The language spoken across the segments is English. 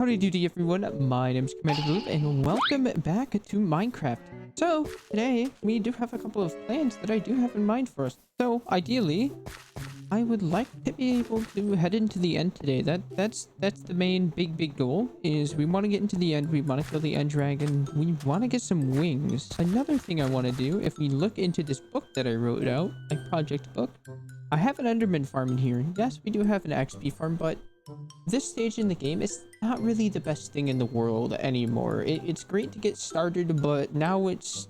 Howdy doody everyone, my name's Commander Blue and welcome back to Minecraft. So, today we do have a couple of plans that I do have in mind for us. So, ideally, I would like to be able to head into the end today. That's the main big goal, is we want to get into the end, we want to kill the end dragon, we want to get some wings. Another thing I want to do, if we look into this book that I wrote out, my project book, I have an Enderman farm in here. Yes, we do have an XP farm, but this stage in the game is not really the best thing in the world anymore. It's great to get started, but now it's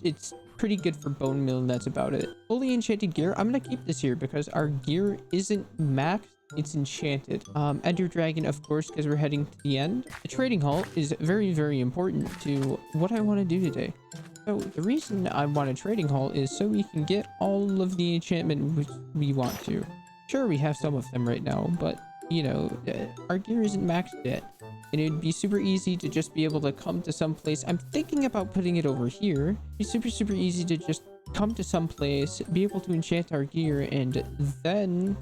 pretty good for bone meal, and that's about it. Fully enchanted gear, I'm gonna keep this here because our gear isn't maxed, it's enchanted. Ender dragon, of course, because we're heading to the end. The trading hall is very important to what I want to do today. So the reason I want a trading hall is so we can get all of the enchantment which we want to. Sure, we have some of them right now, but you know, our gear isn't maxed yet, and it'd be super easy to just be able to come to some place. I'm thinking about putting it over here. It'd be super easy to just come to some place, be able to enchant our gear, and then,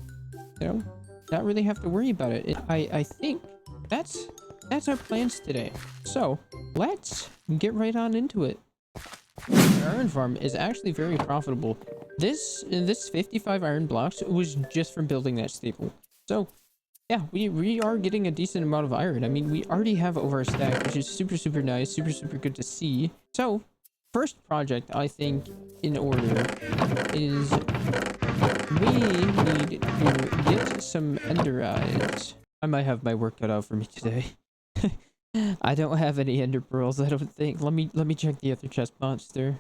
you know, not really have to worry about it. I think that's our plans today. So let's get right on into it. Our iron farm is actually very profitable. This 55 iron blocks was just from building that staple. So yeah, we are getting a decent amount of iron. I mean, we already have over a stack, which is super nice, super good to see. So, first project, I think, in order, is we need to get some ender eyes. I might have my work cut out for me today. I don't have any ender pearls, I don't think. Let me check the other chest monster.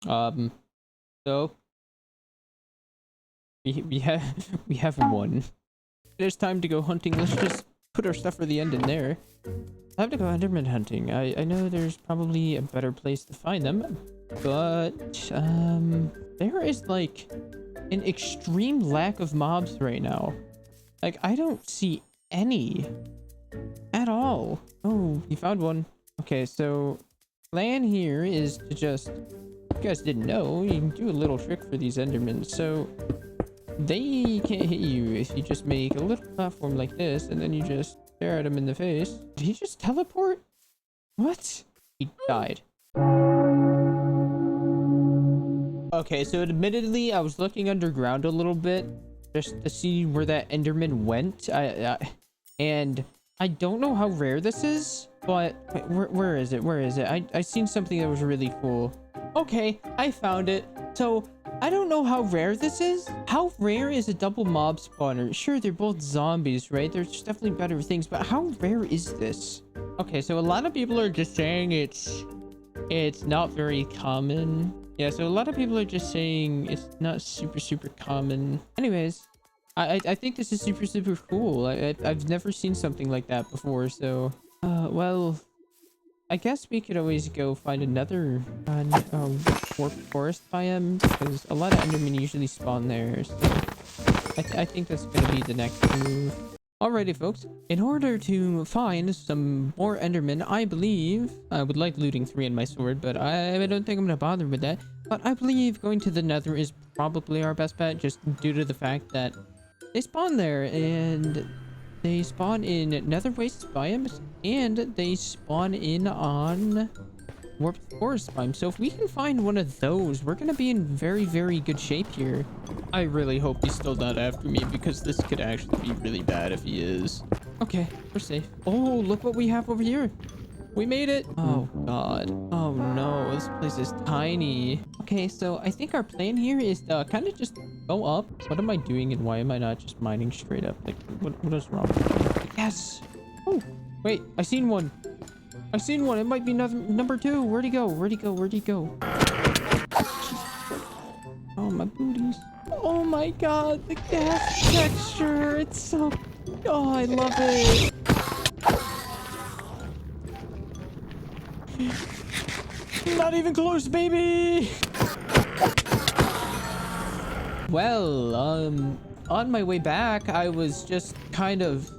So we have one. It's time to go hunting. Let's just put our stuff for the end in there. I have to go Enderman hunting. I know there's probably a better place to find them, but there is like an extreme lack of mobs right now. Like, I don't see any at all. Oh, you found one. Okay, so plan here is to just, you guys didn't know, you can do a little trick for these Endermen. So they can't hit you if you just make a little platform like this, and then you just stare at him in the face. Did he just teleport? What? He died. Okay, so admittedly, I was looking underground a little bit just to see where that Enderman went. And I don't know how rare this is, but where is it? Where is it? I seen something that was really cool. Okay, I found it. So I don't know how rare this is. How rare is a double mob spawner? Sure, they're both zombies, right? There's definitely better things, but how rare is this? Okay, so a lot of people are just saying it's not very common. Yeah, so a lot of people are just saying it's not super common. Anyways, I think this is super cool. I've never seen something like that before, so well, I guess we could always go find another forest biome, because a lot of Endermen usually spawn there. So I think that's going to be the next move. Alrighty, folks. In order to find some more Endermen, I believe I would like looting 3 in my sword, but I don't think I'm going to bother with that. But I believe going to the Nether is probably our best bet, just due to the fact that they spawn there, and they spawn in nether waste biomes, and they spawn in on warped forest biomes. So if we can find one of those, we're gonna be in very good shape here. I really hope he's still not after me, because this could actually be really bad if he is. Okay, we're safe. Oh, look what we have over here. We made it. Oh god. Oh no, this place is tiny. Okay, so I think our plan here is to kind of just go up. What am I doing, and why am I not just mining straight up? Like, what is wrong? Yes. Oh, wait, I seen one. I seen one. It might be number 2. Where'd he go? Where'd he go? Where'd he go? Oh, my booties. Oh my god, the gas texture. It's so... Oh, I love it. Not even close, baby. Well, on my way back, I was just kind of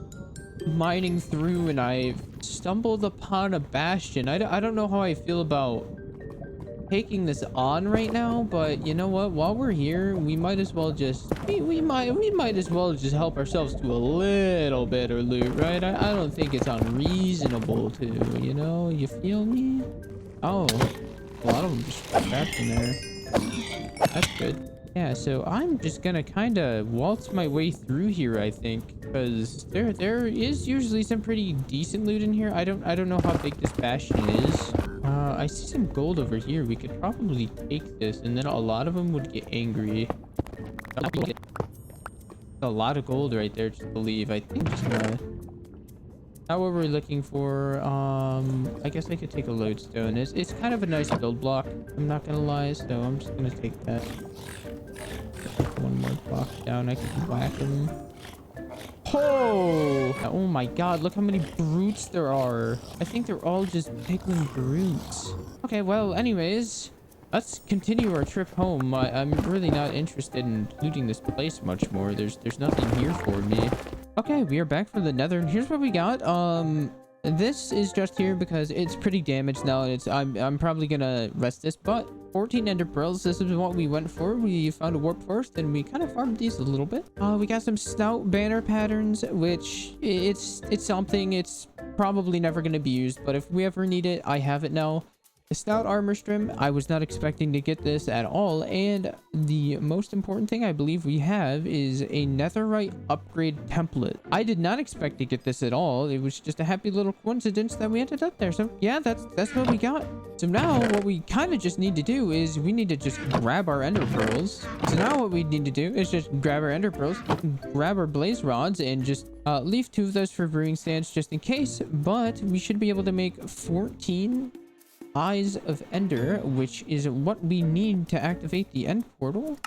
mining through, and I stumbled upon a bastion. I don't know how I feel about taking this on right now, but you know what? While we're here, we might as well just we might as well just help ourselves to a little bit of loot, right? I don't think it's unreasonable to, you know, you feel me? Oh, a lot of them just trapped in there. That's good. Yeah, so I'm just gonna kind of waltz my way through here, I think, because there is usually some pretty decent loot in here. I don't know how big this bastion is. I see some gold over here. We could probably take this, and then a lot of them would get angry. A lot of gold right there just to leave. I think just gonna... Not what we're looking for. I guess I could take a lodestone. It's kind of a nice build block, I'm not gonna lie, so I'm just gonna take that. One more block down, I can whack him. Oh my god, look how many brutes there are. I think they're all just pickling brutes. Okay, well, anyways, let's continue our trip home. I'm really not interested in looting this place much more. There's nothing here for me. Okay, we are back from the nether, and here's what we got. This is just here because it's pretty damaged now, and I'm probably gonna rest this, but 14 ender pearls. This is what we went for. We found a warp forest, and we kind of farmed these a little bit. We got some snout banner patterns, which it's something. It's probably never gonna be used, but if we ever need it, I have it now. The snout armor trim, I was not expecting to get this at all, and the most important thing I believe we have is a netherite upgrade template. I did not expect to get this at all. It was just a happy little coincidence that we ended up there. So yeah, that's what we got. So now what we kind of just need to do is we need to just grab our ender pearls. So now what we need to do is just grab our ender pearls, grab our blaze rods, and just leave 2 of those for brewing stands just in case. But we should be able to make 14 Eyes of Ender, which is what we need to activate the end portal.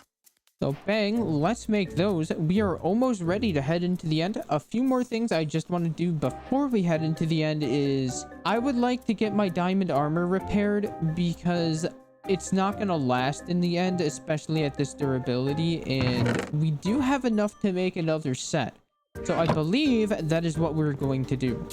So bang, let's make those. We are almost ready to head into the end. A few more things I just want to do before we head into the end is I would like to get my diamond armor repaired because it's not going to last in the end, especially at this durability, and we do have enough to make another set. So I believe that is what we're going to do.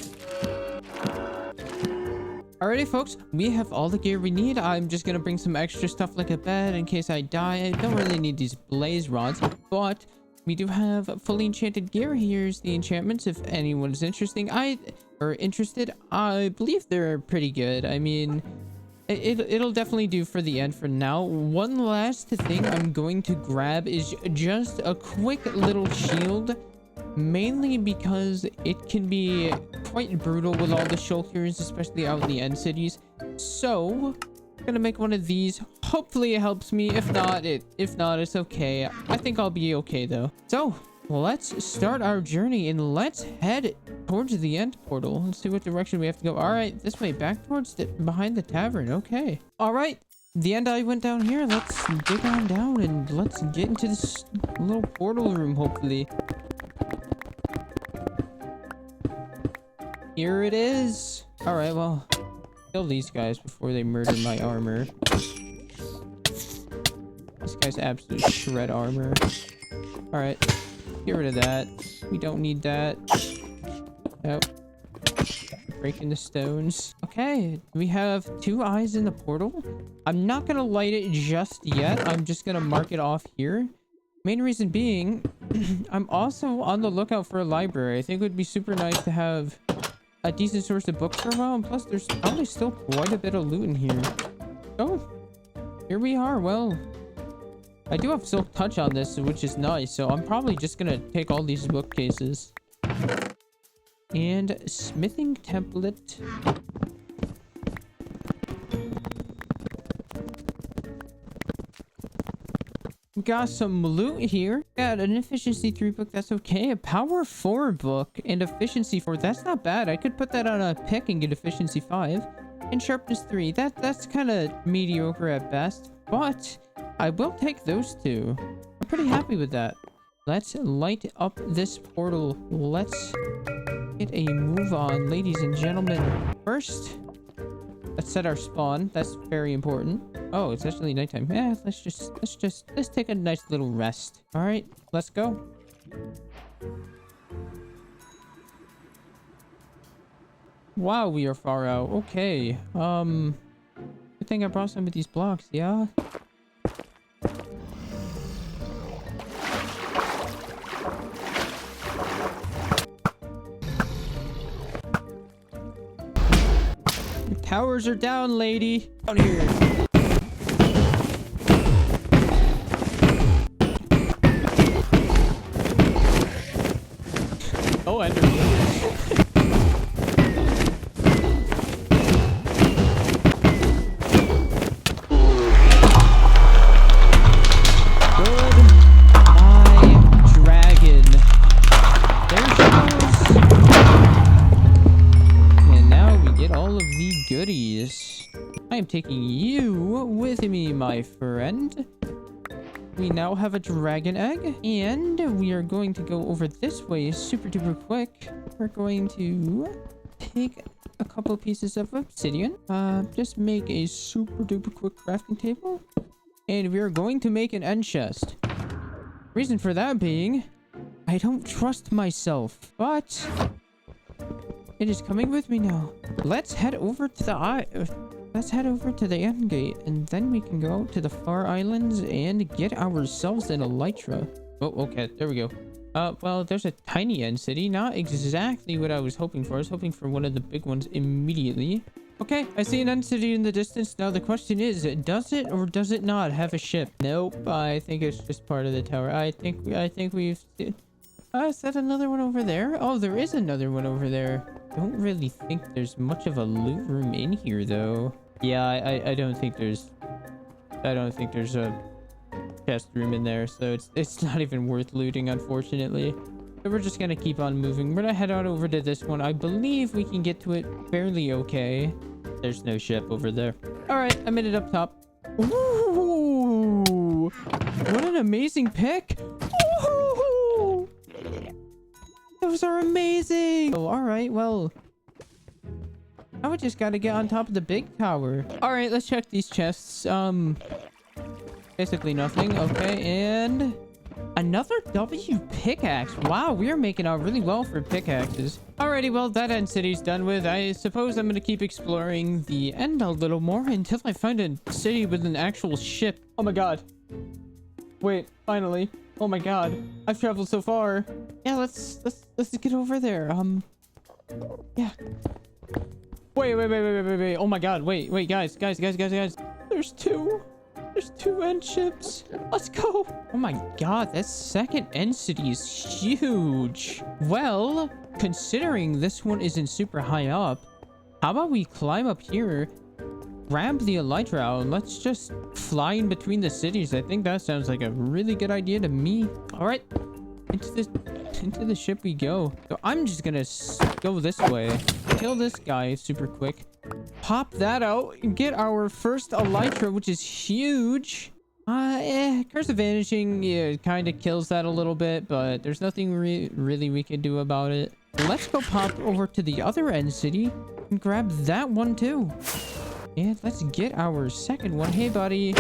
Alrighty, folks, we have all the gear we need. I'm just gonna bring some extra stuff like a bed in case I die. I don't really need these blaze rods, but we do have fully enchanted gear. Here's the enchantments if anyone is interested. I believe they're pretty good. I mean, it'll definitely do for the end for now. One last thing I'm going to grab is just a quick little shield. Mainly because it can be quite brutal with all the shulkers, especially out in the end cities. So I'm gonna make one of these. Hopefully it helps me. If not, it's okay. I think I'll be okay though. So let's start our journey and let's head towards the end portal. Let's see what direction we have to go. All right, this way, back towards behind the tavern. Okay. All right. The end I went down here. Let's dig on down and let's get into this little portal room, hopefully. Here it is. All right, well, kill these guys before they murder my armor. This guy's absolute shred armor. All right, get rid of that. We don't need that. Nope. Breaking the stones. Okay, we have 2 eyes in the portal. I'm not gonna light it just yet. I'm just gonna mark it off here. Main reason being, I'm also on the lookout for a library. I think it would be super nice to have a decent source of books for a while, and plus there's probably still quite a bit of loot in here. Oh, here we are. Well, I do have silk touch on this, which is nice, so I'm probably just gonna take all these bookcases. And smithing template. Got some loot here. Got an efficiency 3 book. That's okay. A power 4 book and efficiency 4. That's not bad. I could put that on a pick and get efficiency 5. And sharpness 3. That's kind of mediocre at best. But I will take those 2. I'm pretty happy with that. Let's light up this portal. Let's get a move on, ladies and gentlemen. First, let's set our spawn. That's very important. Oh, it's actually nighttime. Yeah, let's take a nice little rest. All right, let's go. Wow, we are far out. Okay. Good thing I brought some of these blocks, yeah? Your towers are down, lady. Down here. Oh, Enderman. Goodies. I am taking you with me, my friend. We now have a dragon egg, and we are going to go over this way super duper quick. We're going to take a couple pieces of obsidian, just make a super duper quick crafting table, and we are going to make an end chest. Reason for that being, I don't trust myself, but it is coming with me now. Let's head over to the end gate, and then we can go to the far islands and get ourselves an elytra. Oh, okay, there we go. Well, there's a tiny end city. Not exactly what I was hoping for. I was hoping for one of the big ones immediately. Okay, I see an end city in the distance. Now the question is, does it or does it not have a ship? Nope, I think it's just part of the tower. I think we've... is that another one over there? Oh, there is another one over there. Don't really think there's much of a loot room in here, though. Yeah, I don't think there's a chest room in there, so it's not even worth looting, unfortunately. So we're just gonna keep on moving. We're gonna head on over to this one. I believe we can get to it fairly okay. There's no ship over there. All right, I made it up top. Ooh, what an amazing pick! Ooh, those are amazing! Oh, all right, well, now we just gotta get on top of the big tower. All right, let's check these chests. Basically nothing. Okay, and another W pickaxe. Wow, we are making out really well for pickaxes. Alrighty, well, that end city's done with. I suppose I'm gonna keep exploring the end a little more until I find a city with an actual ship. Oh my god. Wait, finally. Oh my god. I've traveled so far. Yeah, let's get over there. Yeah. Wait. Oh my god. Wait, guys. There's two end ships. Let's go. Oh my god, that second end city is huge. Well, considering this one isn't super high up, how about we climb up here, grab the elytra out, and let's just fly in between the cities. I think that sounds like a really good idea to me. All right, into the ship we go. So I'm just gonna go this way, kill this guy super quick, pop that out, and get our first elytra, which is huge. Curse of Vanishing, yeah, kind of kills that a little bit, but there's nothing really we can do about it. Let's go pop over to the other end city and grab that one too. And let's get our second one. Hey, buddy.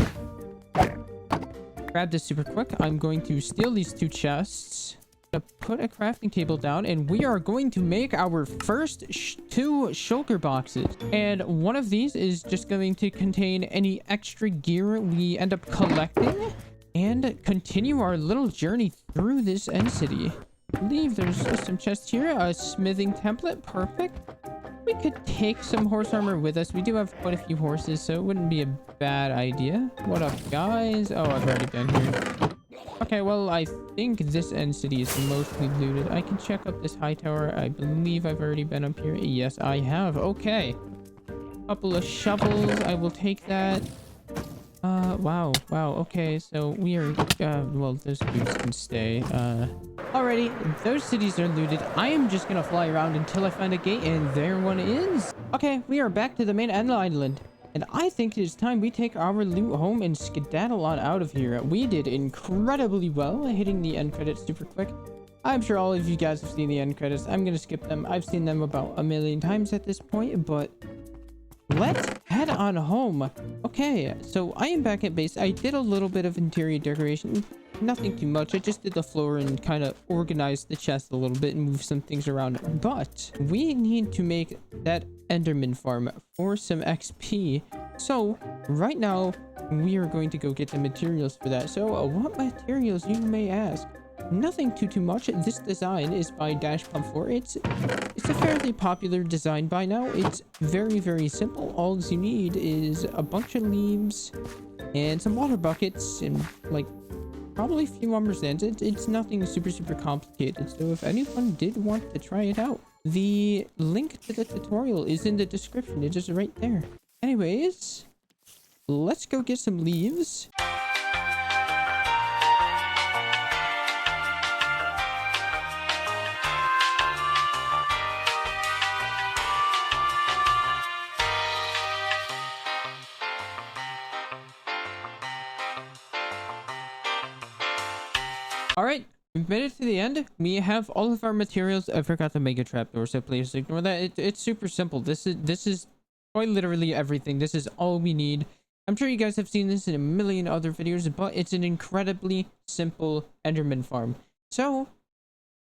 Grab this super quick. I'm going to steal these two chests, to put a crafting table down, and we are going to make our first two shulker boxes. And one of these is just going to contain any extra gear we end up collecting and continue our little journey through this end city. I believe there's just some chests here. A smithing template. Perfect. We could take some horse armor with us. We do have quite a few horses, so it wouldn't be a bad idea. What up, guys? Oh, I've already been here. Okay, well, I think this end city is mostly looted. I can check up this high tower. I believe I've already been up here. Yes, I have. Okay. Couple of shovels. I will take that. Wow. Okay, so we are, well, those dudes can stay. Alrighty, those cities are looted. I am just gonna fly around until I find a gate, and there one is. Okay, we are back to the main end island. And I think it is time we take our loot home and skedaddle on out of here. We did incredibly well hitting the end credits super quick. I'm sure all of you guys have seen the end credits. I'm going to skip them. I've seen them about a million times at this point, but let's head on home. Okay, so I am back at base. I did a little bit of interior decoration. Nothing too much. I just did the floor and kind of organized the chest a little bit and moved some things around. But we need to make that Enderman farm for some XP. So right now we are going to go get the materials for that. So what materials, you may ask? Nothing too much. This design is by Dash Pump 4. It's a fairly popular design by now. It's very simple. All you need is a bunch of leaves and some water buckets and like probably a few armor stands. It's nothing super complicated. So if anyone did want to try it out, the link to the tutorial is in the description. It is right there. Anyways, let's go get some leaves. All right, we've made it to the end. We have all of our materials. I forgot to make a trapdoor, so please ignore that. It's super simple. This is quite literally everything. This is all we need. I'm sure you guys have seen this in a million other videos, but it's an incredibly simple Enderman farm. So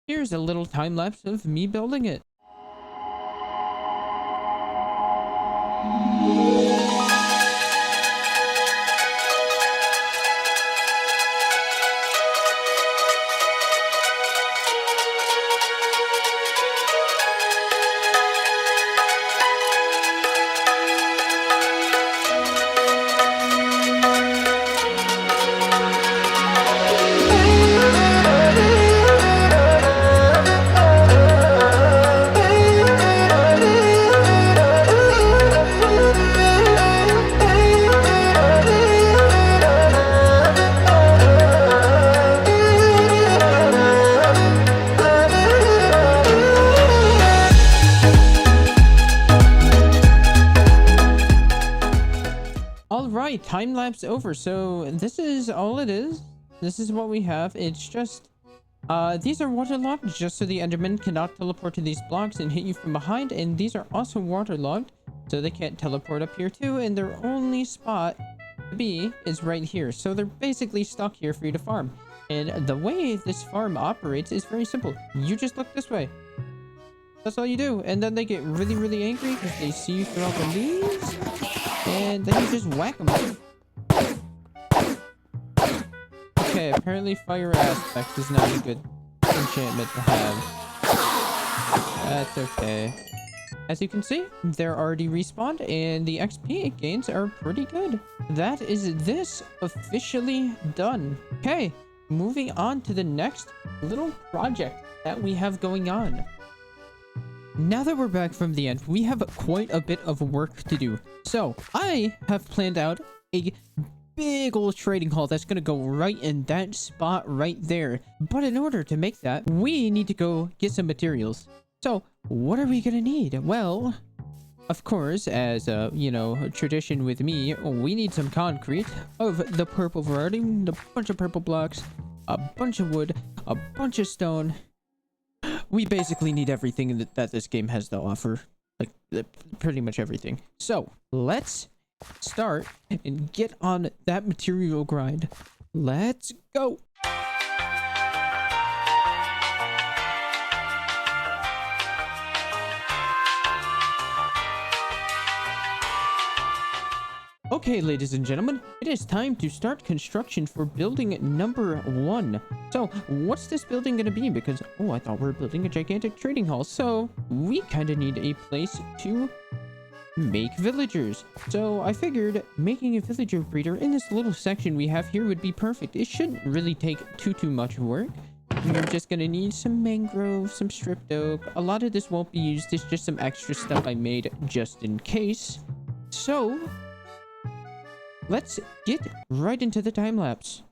here's a little time lapse of me building it. Alright, time lapse over. So this is all it is. This is what we have. It's just these are waterlogged just so the Enderman cannot teleport to these blocks and hit you from behind, and these are also waterlogged so they can't teleport up here too, and their only spot to be is right here. So they're basically stuck here for you to farm. And the way this farm operates is very simple. You just look this way. That's all you do. And then they get really angry because they see you throw out the leaves. And then you just whack them. Okay, apparently fire aspect is not a good enchantment to have. That's okay. As you can see, they're already respawned and the XP gains are pretty good. That is this officially done. Okay, moving on to the next little project that we have going on. Now that we're back from the end, we have quite a bit of work to do. So I have planned out a big old trading hall that's going to go right in that spot right there. But in order to make that, we need to go get some materials. So what are we going to need? Well, of course, as you know, tradition with me, we need some concrete of the purple variety, a bunch of purple blocks, a bunch of wood, a bunch of stone. We basically need everything that this game has to offer. Like, pretty much everything. So, let's start and get on that material grind. Let's go! Okay, ladies and gentlemen, it is time to start construction for building number 1. So, what's this building going to be? Because, oh, I thought we were building a gigantic trading hall. So, we kind of need a place to make villagers. So, I figured making a villager breeder in this little section we have here would be perfect. It shouldn't really take too much work. You're just going to need some mangrove, some stripped oak. A lot of this won't be used. It's just some extra stuff I made just in case. So, let's get right into the time lapse.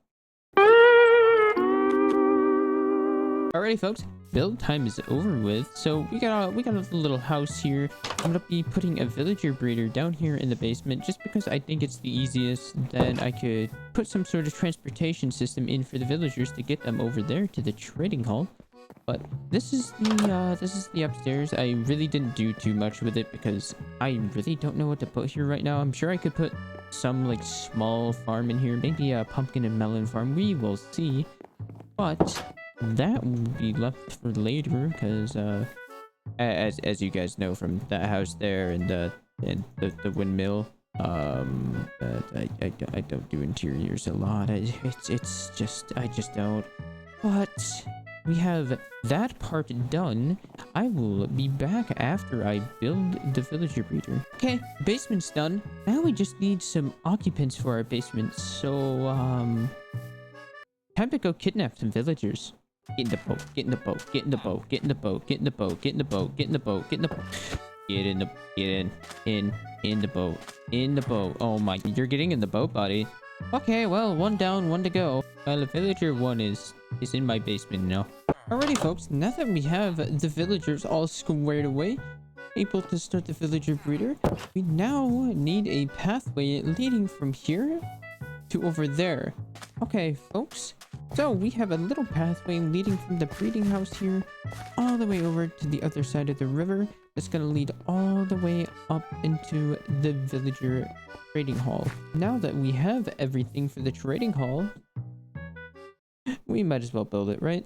Alrighty, folks, build time is over with. So we got a little house here. I'm gonna be putting a villager breeder down here in the basement just because I think it's the easiest. Then I could put some sort of transportation system in for the villagers to get them over there to the trading hall. But this is the upstairs. I really didn't do too much with it because I really don't know what to put here right now. I'm sure I could put some like small farm in here, maybe a pumpkin and melon farm. We will see, but that will be left for later because as you guys know from that house there and the windmill, But I don't do interiors a lot. It's just, I just don't. But we have that part done. I will be back after I build the villager breeder. Okay, basement's done. Now we just need some occupants for our basement. So, time to go kidnap some villagers. Get in the boat, get in the boat, get in the boat, get in the boat, get in the boat, get in the boat, get in the boat, get in the boat. Get in the, in the boat, in the boat. Oh my, you're getting in the boat, buddy. Okay, well, one down, one to go. Well, the villager one is in my basement now. Alrighty, folks, now that we have the villagers all squared away, able to start the villager breeder, we now need a pathway leading from here to over there. Okay, folks, so we have a little pathway leading from the breeding house here all the way over to the other side of the river. It's going to lead all the way up into the villager trading hall. Now that we have everything for the trading hall, we might as well build it, right?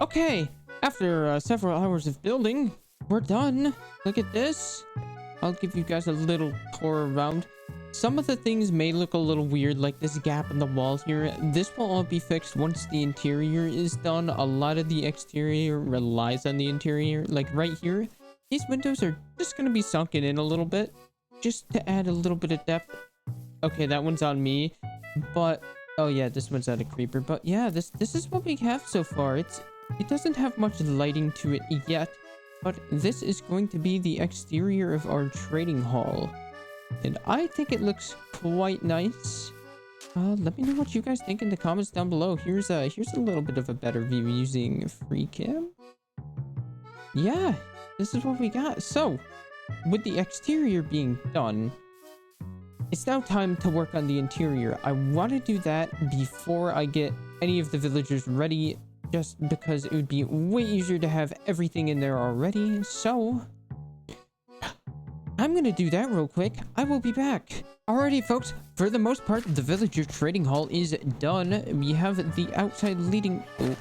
Okay, after several hours of building, we're done. Look at this. I'll give you guys a little tour around. Some of the things may look a little weird, like this gap in the wall here. This will all be fixed once the interior is done. A lot of the exterior relies on the interior. Like right here, these windows are just going to be sunken in a little bit, just to add a little bit of depth. Okay, that one's on me, but oh yeah, this one's on a creeper. But yeah, this is what we have so far. It doesn't have much lighting to it yet, but this is going to be the exterior of our trading hall. And I think it looks quite nice. Let me know what you guys think in the comments down below. Here's a little bit of a better view using free cam. Yeah, this is what we got. So, with the exterior being done, it's now time to work on the interior. I want to do that before I get any of the villagers ready, just because it would be way easier to have everything in there already. So I'm gonna do that real quick. I will be back. Alrighty, folks, for the most part, the villager trading hall is done. We have the outside leading... Oh,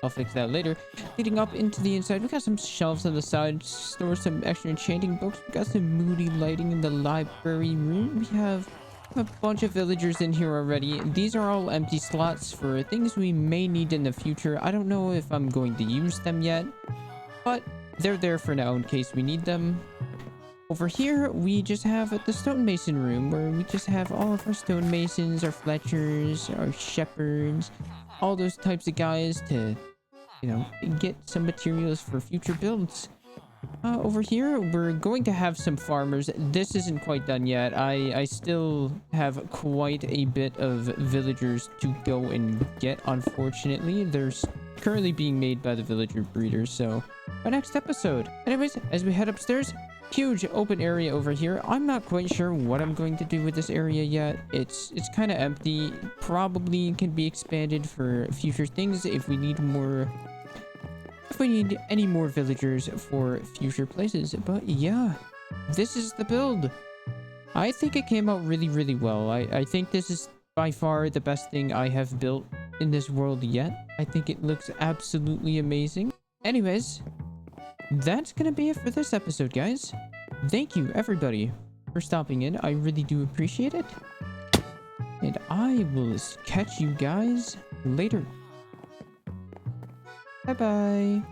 I'll fix that later. Leading up into the inside. We got some shelves on the side, store some extra enchanting books. We got some moody lighting in the library room. We have a bunch of villagers in here already. These are all empty slots for things we may need in the future. I don't know if I'm going to use them yet, but they're there for now in case we need them. Over here, we just have the stonemason room, where we just have all of our stonemasons, our fletchers, our shepherds, all those types of guys to, you know, get some materials for future builds. Over here, we're going to have some farmers. This isn't quite done yet. I still have quite a bit of villagers to go and get, unfortunately. There's currently being made by the villager breeders, so our next episode. Anyways, as we head upstairs, huge open area over here. I'm not quite sure what I'm going to do with this area yet. It's kind of empty. Probably can be expanded for future things if we need more... if we need any more villagers for future places. But yeah, this is the build. I think it came out really, really well. I think this is by far the best thing I have built in this world yet. I think it looks absolutely amazing. Anyways, that's gonna be it for this episode, guys. Thank you, everybody, for stopping in. I really do appreciate it. And I will catch you guys later. Bye-bye.